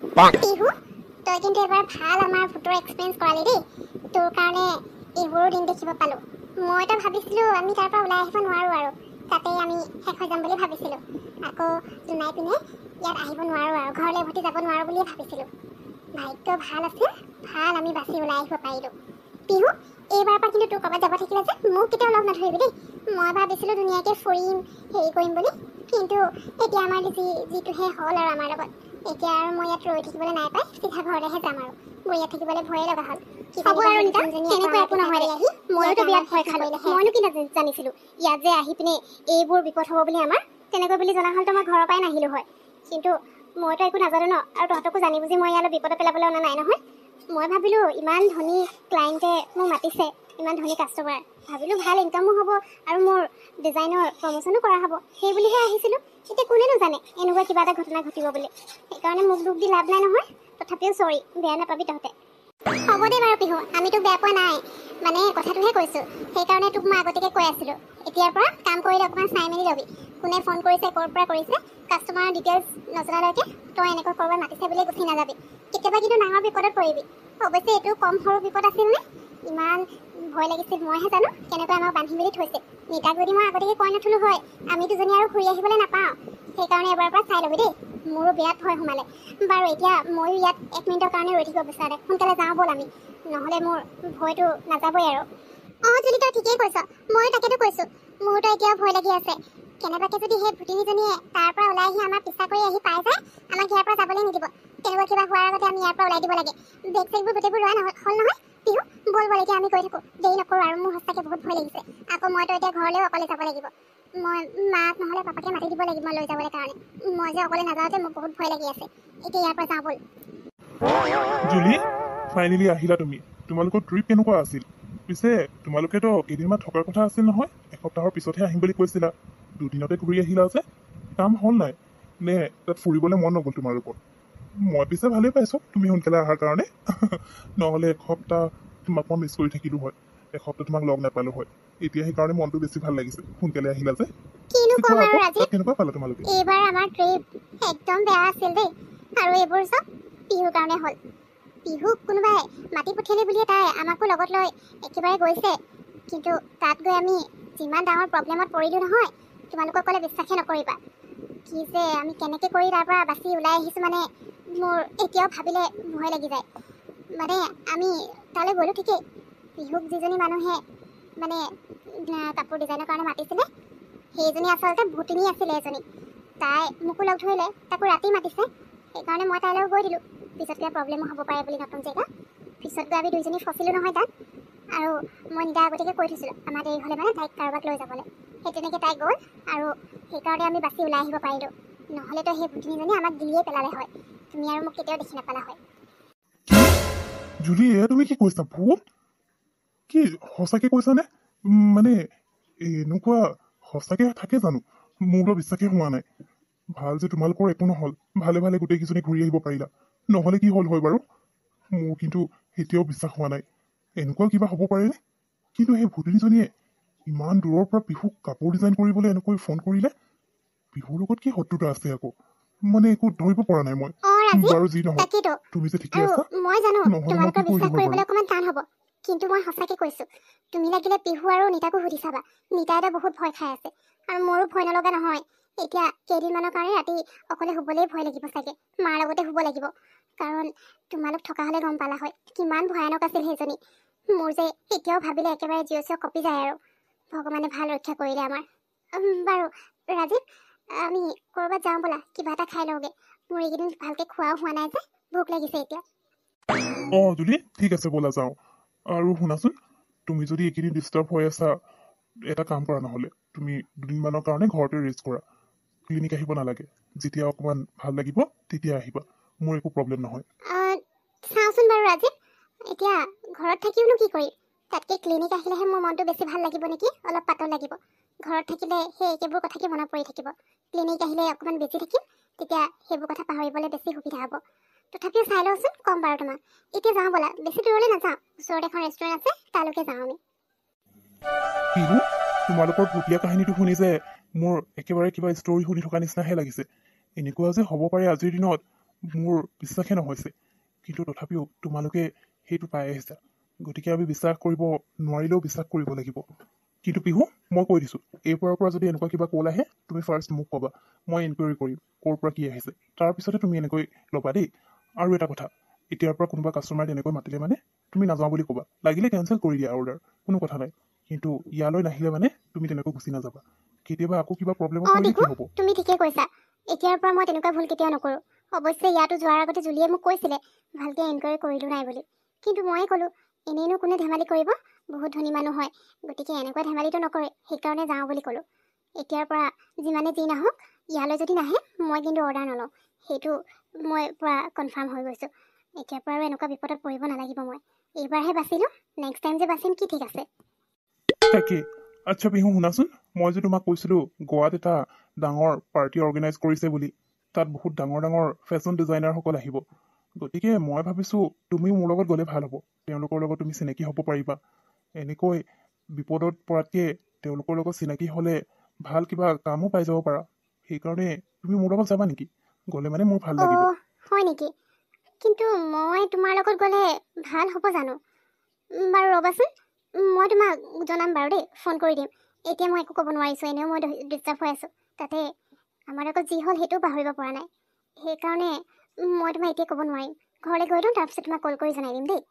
পিহু তই কিন্তু এবাৰ ভাল আমাৰ ফটো এক্সপেৰিয়েন্স কৰালি দেই। তোৰ কাৰণে এইবোৰো দিন দেখিব পালো। মইতো ভাবিছিলোঁ আমি তাৰ পৰা ওলাই আহিব নোৱাৰোঁ আৰু তাতে আমি শেষ হৈ যাম বুলি ভাবিছিলোঁ। আকৌ জোনাই পিনে ইয়াত আহিব নোৱাৰোঁ আৰু ঘৰলৈ উভতি যাব নোৱাৰোঁ বুলিয়ে ভাবিছিলোঁ। ভাগ্য ভাল আছে, ভাল আমি বাচি ওলাই আহিব পাৰিলোঁ। পিহু এইবাৰৰ পৰা কিন্তু তোৰ ক'ৰবাত যাব থাকিলে যে মোক কেতিয়াও লগ নধৰিবি দেই। মই ভাবিছিলোঁ ধুনীয়াকৈ ফুৰিম হেৰি কৰিম বুলি, কিন্তু এতিয়া আমাৰ যিটোহে হ'ল আৰু আমাৰ লগত, এতিয়া আৰু মই ইয়াত ৰৈ থাকিবলৈ নাই পাই চিধা ঘৰলৈহে যাম আৰু। মোৰ ইয়াত থাকিবলৈ ভয়ে লগা হ'ল। হ'ব আৰু নিতা, তেনেকুৱা একো নহয় দে। ময়োতো বিৰাট ভয় খালোঁ। মইনো কি জানিছিলোঁ ইয়াত যে আহি পিনে এইবোৰ বিপদ হ'ব বুলি আমাৰ। তেনেকৈ বুলি জনা হ'লতো মই ঘৰৰ পৰাই নাহিলোঁ হয়। কিন্তু মইতো একো নাজানো ন, আৰু তহঁতকো জানি বুজি মই ইয়ালৈ বিপদত পেলাবলৈ অনা নাই নহয়। মই ভাবিলোঁ ইমান ধনী ক্লাইণ্টে মোক মাতিছে, ইমান ধনী কাষ্টমাৰ, ভাবিলোঁ ভাল ইনকামো হ'ব আৰু মোৰ ডিজাইনৰ প্ৰমোশ্যনো কৰা হ'ব, সেই বুলিহে আহিছিলোঁ। এতিয়া কোনেনো জানে এনেকুৱা কিবা এটা ঘটনা ঘটিব বুলি। সেইকাৰণে মোক দুখ দি লাভ নাই নহয়। তথাপিও চৰি, বেয়া নাপাবি তহঁতে। হ'ব দে বাৰু পিহু, আমি তোক বেয়া পোৱা নাই, মানে কথাটোহে কৈছোঁ। সেইকাৰণে তোক মই আগতীয়াকৈ কৈ আছিলোঁ এতিয়াৰ পৰা কাম কৰিলে অকণমান চাই মেলি ল'বি। কোনে ফোন কৰিছে, ক'ৰ পৰা কৰিছে, কাষ্টমাৰৰ ডিটেইলছ নজনালৈকে তই এনেকৈ ক'ৰবাত মাতিছে বুলি গুচি নাযাবি। কেতিয়াবা কিন্তু ডাঙৰ বিপদত পৰিবি। অৱশ্যে এইটো কম সৰু বিপদ আছিল নে? ইমান ভয় লাগিছিল, মইহে জানো কেনেকৈ আমাক বান্ধি মেলি থৈছে। নিতাক যদি মই আগতীয়াকৈ কৈ নথলোঁ হয়, আমি দুজনী আৰু ঘূৰি আহিবলৈ নাপাওঁ। সেইকাৰণে এবাৰ পৰা চাই ল'বি দেই। মোৰো বিৰাট ভয় সোমালে। বাৰু এতিয়া ময়ো ইয়াত 1 মিনিটৰ কাৰণে ৰৈ থাকিব বিচাৰোঁ দে। সোনকালে যাওঁ ব'ল আমি, নহ'লে মোৰ ভয়টো নাযাবই আৰু। অঁ জুলি, তই ঠিকেই কৈছ। ময়ো তাকেতো কৈছোঁ, মোৰতো এতিয়াও ভয় লাগি আছে। কেনেবাকৈ যদি সেই ভুটিনীজনীয়ে তাৰ পৰা ওলাই আহি আমাৰ পিছা কৰি আহি পাই যায়, আমাক ইয়াৰ পৰা যাবলৈ নিদিব। তেনেকুৱা কিবা হোৱাৰ আগতে আমি ইয়াৰ পৰা ওলাই দিব লাগে। বেগ চেগবোৰ গোটেইবোৰ লোৱা হ'ল নহয় পিহু? ব'ল ব'ল এতিয়া আমি গৈ থাকোঁ, দেৰি নকৰোঁ আৰু। মোৰ সঁচাকৈ বহুত ভয় লাগিছে। আকৌ মইতো এতিয়া ঘৰলৈও অকলে যাব লাগিব। মই মাক নহ'লে পাপাকে মাতি দিব লাগিব মই লৈ যাবলৈ কাৰণে। মই যে অকলে নাযাওঁতে মোৰ বহুত ভয় লাগি আছে। এতিয়া ইয়াৰ পৰা যাওঁ ব'ল। জুলি, ফাইনেলি আহিলা তুমি। তোমালোকৰ ট্ৰিপ কেনেকুৱা আছিল? পিছে তোমালোকেতো কেইদিনমান থকাৰ কথা আছিল নহয়? এসপ্তাহৰ পিছতহে আহিম বুলি কৈছিলা। 2 দিনতে ঘূৰি আহিলা যে, কাম হ'ল নাই নে তাত ফুৰিবলৈ মন নগ'ল তোমালোকৰ? মই পিছে ভালেই পাইছোঁ তুমি সোনকালে অহাৰ কাৰণে। নহ'লে এসপ্তাহ তোমাক মই মিছ কৰি থাকিলোঁ হয়, এসপ্তাহ তোমাক লগ নাপালোঁ হয়। এতিয়া সেইকাৰণে মনটো বেছি ভাল লাগিছে সোনকালে আহিলা যে। কিনো ক'ম আৰু তাত ৰাজীৱ, কেনেকুৱা পালা তোমালোকে? এইবাৰ আমাৰ ট্ৰিপ একদম বেয়া আছিল দেই। আৰু এইবোৰ চব পিহুৰ কাৰণে হ'ল। পিহুক কোনোবাই মাতি পঠিয়ালে বুলিয়ে তাই আমাকো লগত লৈ একেবাৰে গৈছে। কিন্তু তাত গৈ আমি যিমান ডাঙৰ প্ৰব্লেমত পৰিলোঁ নহয়, তোমালোকক ক'লে বিশ্বাসেই নকৰিবা। কি যে আমি কেনেকৈ কৰি তাৰ পৰা বাচি ওলাই আহিছোঁ, মানে মোৰ এতিয়াও ভাবিলে ভয় লাগি যায়। মানে আমি তালৈ গ'লোঁ ঠিকেই, পিহুক যিজনী মানুহে মানে কাপোৰ ডিজাইনৰ কাৰণে মাতিছিলে, সেইজনী আচলতে ভুটিনী আছিলে এজনী। তাই মোকো লগ ধৰিলে, তাকো ৰাতি মাতিছে। সেইকাৰণে মই তাইলৈ গৈ দিলোঁ। পিছত কিবা প্ৰব্লেমো হ'ব পাৰে বুলি নতুন জেগা। পিছত গৈ আমি দুইজনী ফচিলোঁ নহয় তাত। আৰু মই নিতা আগতীয়াকৈ কৈ থৈছিলোঁ আমাৰ দেৰি হ'লে মানে তাইক কাৰোবাক লৈ যাবলৈ। সেই তেনেকৈ তাই গ'ল আৰু সেইকাৰণে আমি বাচি ওলাই আহিব পাৰিলোঁ। নহ'লেতো সেই ভুটিনীজনী আমাক গিলিয়ে পেলালে হয়। তুমি আৰু মোক কেতিয়াও দেখি নাপালা হয়। জুলি, এয়া তুমি কি কৈছা? ভূত? কি সঁচাকে কৈছানে? মানে এনেকুৱা সঁচাকে থাকে জানো? মোৰতো বিশ্বাসেই হোৱা নাই। ভাল যে তোমালোকৰ একো নহ'ল, ভালে ভালে গোটেইকেইজনী ঘূৰি আহিব পাৰিলা। নহ'লে কি হ'ল হয় বাৰু? মোৰ কিন্তু এতিয়াও বিশ্বাস হোৱা নাই এনেকুৱা কিবা হ'ব পাৰেনে? কিন্তু সেই ভুটিনীজনীয়ে ইমান দূৰৰ পৰা পিহুক কাপোৰ ডিজাইন কৰিবলৈ এনেকৈ ফোন কৰিলে। পিহুৰ লগত কি শত্ৰুতা আছে আকৌ? মানে একো ধৰিব পৰা নাই মই। বাৰু যি নহওক, তুমি যে ঠিকে আছা, মই জানো নহ'লে মই তোমালোকৰ কি বিশ্বাস কৰিলো কৰিবলৈ বাৰু? অকণমান টান হ'ব, কিন্তু মই সঁচাকৈ কৈছোঁ, তুমি লাগিলে পিহু আৰু নিতাকো সুধি চাবা। নিতাইতো বহুত ভয় খাই আছে, আৰু মোৰো ভয় নলগা নহয়। এতিয়া কেইদিনমানৰ কাৰণে ৰাতি অকলে শুবলেই ভয় লাগিব চাগে। মাৰ লগতে শুব লাগিব, কাৰণ তোমালোক থকা হ'লে গম পালা হয় কিমান ভয়ানক আছিল সেইজনী। মোৰ যে এতিয়াও ভাবিলে একেবাৰে জিৰ চিৰ কঁপি যায় আৰু। ভগৱানে ভাল ৰক্ষা কৰিলে আমাৰ। বাৰু ৰাজীৱ, আমি ক'ৰবাত যাওঁ ব'লা, কিবা এটা খাই লওঁগৈ। মোৰ এইকেইদিন ভালকৈ খোৱাও হোৱা নাই যে, ভোক লাগিছে এতিয়া। জুলি, ঠিক আছে ব'লা যাওঁ। আৰু শুনাচোন, তুমি যদি এইকেইদিন ডিষ্টাৰ্ব হৈ আছা, এটা কাম কৰা নহ'লে তুমি 2 দিনমানৰ কাৰণে ঘৰতে ৰেষ্ট কৰা। ক্লিনিক আহিব নালাগে। যেতিয়া অকণমান ভাল লাগিব তেতিয়া আহিবা, মোৰ একো প্ৰব্লেম নহয়। চাওঁচোন বাৰু ৰাজীৱ, এতিয়া ঘৰত থাকিওনো কি কৰিম? তাতকৈ ক্লিনিক আহিলেহে মোৰ মনটো বেছি ভাল লাগিব নেকি, অলপ পাতল লাগিব। ঘৰত থাকিলে সেই একেবোৰ কথাকে মনত পৰি থাকিব। ক্লিনিক আহিলে অকণমান বেছি থাকিম, তেতিয়া সেইবোৰ কথা পাহৰিবলৈ বেছি সুবিধা হ'ব। তথাপিও চাই লওঁচোন, ক'ম বাৰু তোমাক। এতিয়া যাওঁ ব'লা, বেছি দূৰলৈ নাযাওঁ, ওচৰত এখন ৰেষ্টুৰেণ্ট আছে, তালৈকে যাওঁ আমি। পিহু, তোমালোকৰ ভুটীয়া কাহিনীটো শুনি যে মোৰ একেবাৰে কিবা ষ্টৰী শুনি থকা নিচিনাহে লাগিছে। এনেকুৱা যে হ'ব পাৰে আজিৰ দিনত, মোৰ বিশ্বাসে নহৈছে কিন্তু তথাপিও তোমালোকে সেইটো পাই আহিছা গতিকে আমি বিশ্বাস কৰিব নোৱাৰিলেও বিশ্বাস কৰিব লাগিব কিন্তু পিহু মই কৈ দিছোঁ এইবোৰৰ পৰা যদি এনেকুৱা কিবা কল আহে তুমি ফাৰ্ষ্ট মোক ক'বা মই ইনকুৱাৰী কৰিম ক'ৰ পৰা কি আহিছে তাৰপিছতে তুমি এনেকৈ ল'বা দেই আৰু এটা কথা এতিয়াৰ পৰা কোনোবা কাষ্টমাৰ তেনেকৈ মাতিলে মানে তুমি নাযাওঁ বুলি ক'বা লাগিলে কেঞ্চেল কৰি দিয়া অৰ্ডাৰ কোনো কথা নাই কিন্তু ইয়ালৈ নাহিলে মানে তুমি তেনেকৈ গুচি নাযাবা কেতিয়াবা আকৌ কিবা প্ৰব্লেমত পৰিলে কি হ'ব তুমি ঠিকে কৈছা এতিয়াৰ পৰা মই তেনেকুৱা ভুল কেতিয়াও নকৰোঁ অৱশ্যে ইয়াতো যোৱাৰ আগতে জুলিয়ে মোক কৈছিলে ভালকৈ এনকুৱাৰী কৰিলোঁ নাই বুলি কিন্তু ময়ে ক'লোঁ এনেইনো কোনে ধেমালি কৰিব বহুত ধনী মানুহ হয় গতিকে এনেকুৱা ধেমালিটো নকৰে সেইকাৰণে যাওঁ বুলি ক'লোঁ এতিয়াৰ পৰা যিমানে যি নাহক ইয়ালৈ যদি নাহে মই কিন্তু অৰ্ডাৰ নলওঁ সেইটো মই পূৰা কনফাৰ্ম হৈ গৈছোঁ এতিয়াৰ পৰা আৰু এনেকুৱা বিপদত পৰিব নালাগিব মই এইবাৰহে বাচিলোঁ নেক্সট টাইম যে বাচিম কি ঠিক আছে তাকে আচ্ছা পিহু শুনাচোন মই যে তোমাক কৈছিলোঁ গোৱাত এটা ডাঙৰ পাৰ্টি অৰ্গেনাইজ কৰিছে বুলি তাত বহুত ডাঙৰ ডাঙৰ ফেশ্বন ডিজাইনাৰসকল আহিব গতিকে মই ভাবিছোঁ তুমি মোৰ লগত গ'লে ভাল হ'ব তেওঁলোকৰ লগত তুমি চিনাকি হ'ব পাৰিবা এনেকৈ বিপদত পৰাতকৈ তেওঁলোকৰ লগত চিনাকি হ'লে ভাল কিবা কামো পাই যাব পাৰা সেইকাৰণে তুমি মোৰ লগত যাবা নেকি গ'লে মানে মোৰ ভাল লাগিব হয় নেকি কিন্তু মই তোমাৰ লগত গ'লে ভাল হ'ব জানো বাৰু ৰ'বাচোন মই তোমাক জনাম বাৰু দেই ফোন কৰি দিম এতিয়া মই একো ক'ব নোৱাৰিছোঁ এনেও মই ডিষ্টাৰ্ব হৈ আছোঁ তাতে আমাৰ লগত যি হ'ল সেইটোও পাহৰিব পৰা নাই সেইকাৰণে মই তোমাক এতিয়া ক'ব নোৱাৰিম ঘৰলৈ গৈ দিওঁ তাৰপিছত তোমাক কল কৰি জনাই দিম দেই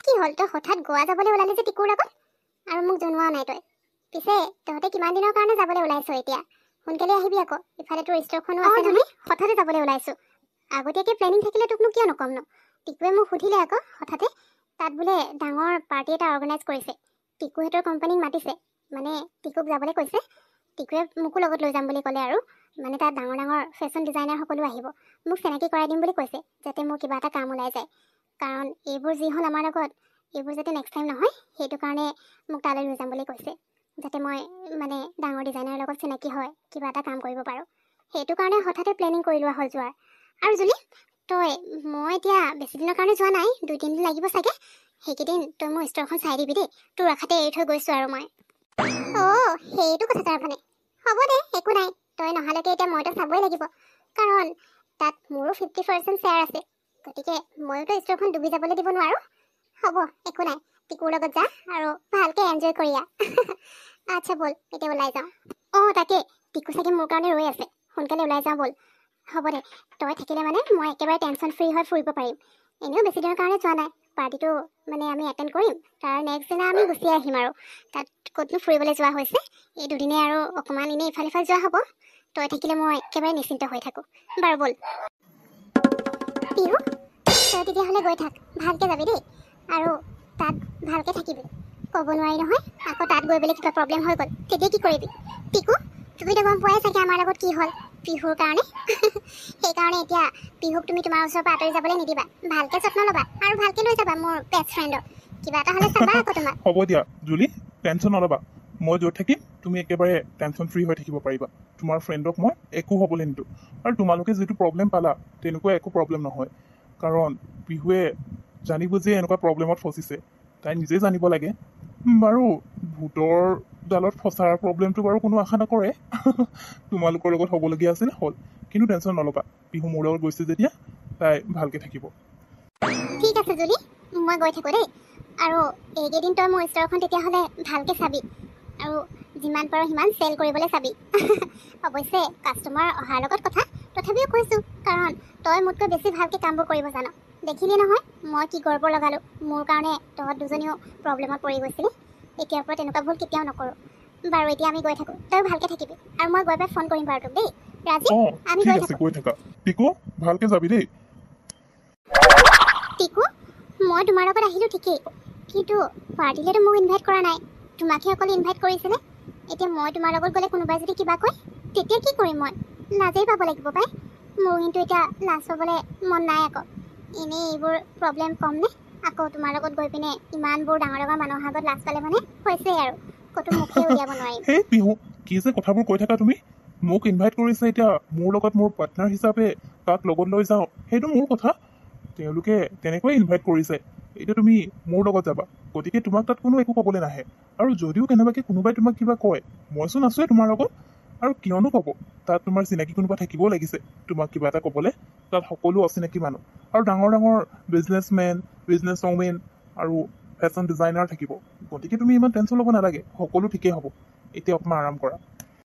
কি হ'ল তই হঠাৎ গোৱা যাবলৈ ওলালি যে টিকুৰ লগত আৰু মোক জনোৱা নাই তই পিছে তহঁতে কিমান দিনৰ কাৰণে যাবলৈ ওলাইছ এতিয়া সোনকালে আহিবি আকৌ ইফালে তোৰ ষ্টৰখনো আছে নহয় হঠাতে যাবলৈ ওলাইছোঁ আগতীয়াকৈ প্লেনিং থাকিলে তোকনো কিয় নক'ম ন টিকুৱে মোক সুধিলে আকৌ হঠাতে তাত বোলে ডাঙৰ পাৰ্টি এটা অৰ্গেনাইজ কৰিছে টিকুহঁতৰ কোম্পানীক মাতিছে মানে টিকুক যাবলৈ কৈছে টিকুৱে মোকো লগত লৈ যাম বুলি ক'লে আৰু মানে তাত ডাঙৰ ডাঙৰ ফেশ্বন ডিজাইনাৰ সকলো আহিব মোক চিনাকি কৰাই দিম বুলি কৈছে যাতে মোৰ কিবা এটা কাম ওলাই যায় কাৰণ এইবোৰ যি হ'ল আমাৰ লগত এইবোৰ যাতে নেক্সট টাইম নহয় সেইটো কাৰণে মোক তালৈ লৈ যাম বুলি কৈছে যাতে মই মানে ডাঙৰ ডিজাইনাৰৰ লগত চিনাকি হয় কিবা এটা কাম কৰিব পাৰোঁ সেইটো কাৰণে হঠাতে প্লেনিং কৰি লোৱা হ'ল যোৱাৰ আৰু জুলি তই মই এতিয়া বেছি দিনৰ কাৰণে যোৱা নাই 2-3 দিন লাগিব চাগে সেইকেইদিন তই মোৰ ষ্টৰখন চাই দিবি দেই তোৰ আশাতে এৰি থৈ গৈছোঁ আৰু মই সেইটো কথা তাৰমানে হ'ব দে একো নাই তই নহালৈকে এতিয়া মইতো চাবই লাগিব কাৰণ তাত মোৰো 50% শ্বেয়াৰ আছে গতিকে ময়োতো ষ্টৰখন ডুবি যাবলৈ দিব নোৱাৰোঁ হ'ব একো নাই টিকুৰ লগত যা আৰু ভালকৈ এনজয় কৰি আচ্ছা ব'ল এতিয়া ওলাই যাওঁ তাকে টিকু চাগে মোৰ কাৰণে ৰৈ আছে সোনকালে ওলাই যাওঁ ব'ল হ'ব দে তই থাকিলে মানে মই একেবাৰে টেনশ্যন ফ্ৰী হৈ ফুৰিব পাৰিম এনেও বেছি দিনৰ কাৰণে যোৱা নাই পাৰ্টিটো মানে আমি এটেণ্ড কৰিম তাৰ নেক্সট দিনা আমি গুচি আহিম আৰু তাত ক'তনো ফুৰিবলৈ যোৱা হৈছে এই দুদিনে আৰু অকণমান এনেই ইফাল সিফাল যোৱা হ'ব তই থাকিলে মই একেবাৰে নিশ্চিন্ত হৈ থাকোঁ বাৰু ব'ল পিহু তই তেতিয়াহ'লে গৈ থাক ভালকৈ যাবি দেই আৰু তাত ভালকৈ থাকিবি ক'ব নোৱাৰি নহয় আকৌ তাত গৈ পেলাই কিবা প্ৰব্লেম হৈ গ'ল তেতিয়া কি কৰিবি টিকু তুমিতো গম পোৱাই চাগে আমাৰ লগত কি হ'ল পিহুৰ কাৰণে সেইকাৰণে এতিয়া পিহুক তুমি তোমাৰ ওচৰৰ পৰা আঁতৰি যাবলৈ নিদিবা ভালকৈ যত্ন ল'বা আৰু ভালকৈ লৈ যাবা মোৰ বেষ্ট ফ্ৰেণ্ডক কিবা এটা হ'লে চাবা আকৌ তোমাক হ'ব দিয়া জুলি টেনশ্যন নল'বা মই য'ত থাকিম তুমি একেবাৰে টেনশ্যন ফ্ৰী হৈ থাকিব পাৰিবা তোমাৰ ফ্ৰেণ্ডক মই একো হ'বলৈ নিদিওঁ আৰু তোমালোকে যিটো প্ৰব্লেম পালা তেনেকুৱা একো প্ৰব্লেম নহয় কাৰণ পিহুৱে জানি বুজি এনেকুৱা প্ৰব্লেমত ফচিছে তাই নিজেই জানিব লাগে বাৰু ভূতৰ ডালত ফচাৰ প্ৰব্লেমটো বাৰু কোনো আশা নকৰে তোমালোকৰ লগত হ'বলগীয়া আছিল হ'ল কিন্তু টেনশ্যন নল'বা পিহু মোৰ লগত গৈছে যেতিয়া তাই ভালকৈ থাকিব ঠিক আছে জুলি মই গৈ থাকোঁ দেই আৰু এইকেইদিন তই মোৰ ষ্টৰখন তেতিয়াহ'লে ভালকৈ চাবি আৰু যিমান পাৰোঁ সিমান চেল কৰিবলৈ চাবি অৱশ্যে কাষ্টমাৰ অহাৰ লগত কথা তথাপিও কৈছোঁ কাৰণ তই মোতকৈ বেছি ভালকৈ কামবোৰ কৰিব জান দেখিলি নহয় মই কি গৰ্ব লগালোঁ মোৰ কাৰণে তহঁত দুজনীও প্ৰব্লেমত পৰি গৈছিলি এতিয়াৰ পৰা তেনেকুৱা ভুল কেতিয়াও নকৰোঁ বাৰু এতিয়া আমি গৈ থাকোঁ তই ভালকৈ থাকিবি আৰু মই গৈ পেলাই ফোন কৰিম বাৰু তোক দেই ৰাজি আমি ঠিক আছে গৈ থাকা টিকু ভালকৈ যাবি দেই টিকু মই তোমাৰ লগত আহিলোঁ ঠিকেই কিন্তু পাৰ্টিলেতো মোক ইনভাইট কৰা নাই তোমাকহে অকল ইনভাইট কৰিছিলে এতিয়া মই তোমাৰ লগত গ'লে কোনোবাই যদি কিবা কয় তেতিয়া কি কৰিম মই লাজেই পাব লাগিব পাই মোৰ কিন্তু এতিয়া লাজ পাবলৈ মন নাই আকৌ এনেই এইবোৰ প্ৰব্লেম কম নে আকৌ তোমাৰ লগত গৈ পিনে ইমানবোৰ ডাঙৰ ডাঙৰ মানুহৰ আগত লাজ পালে মানে হৈছেই আৰু ক'তো মুখে উলিয়াব নোৱাৰিম সেই পিহু কি যে কথাবোৰ কৈ থাকা তুমি মোক ইনভাইট কৰিছে এতিয়া মোৰ লগত মোৰ পাৰ্টনাৰ হিচাপে তাক লগত লৈ যাওঁ সেইটো মোৰ কথা তেওঁলোকে তেনেকৈয়ে ইনভাইট কৰিছে এতিয়া তুমি মোৰ লগত যাবা গতিকে তোমাক তাত কোনো একো ক'বলৈ নাহে আৰু যদিও কেনেবাকৈ কোনোবাই তোমাক কিবা কয় মইচোন আছোৱে তোমাৰ লগত আৰু কিয়নো ক'ব, তাত তোমাৰ চিনাকি কোনোবা থাকিবও লাগিছে তোমাক কিবা এটা ক'বলৈ। তাত সকলো অচিনাকি মানুহ আৰু ডাঙৰ ডাঙৰ বিজনেছমেন, বিজনেছ ওমেন আৰু ফেশ্বন ডিজাইনাৰ থাকিব। গতিকে তুমি ইমান টেনশ্যন ল'ব নালাগে, সকলো ঠিকেই হ'ব। এতিয়া অকণমান আৰাম কৰা।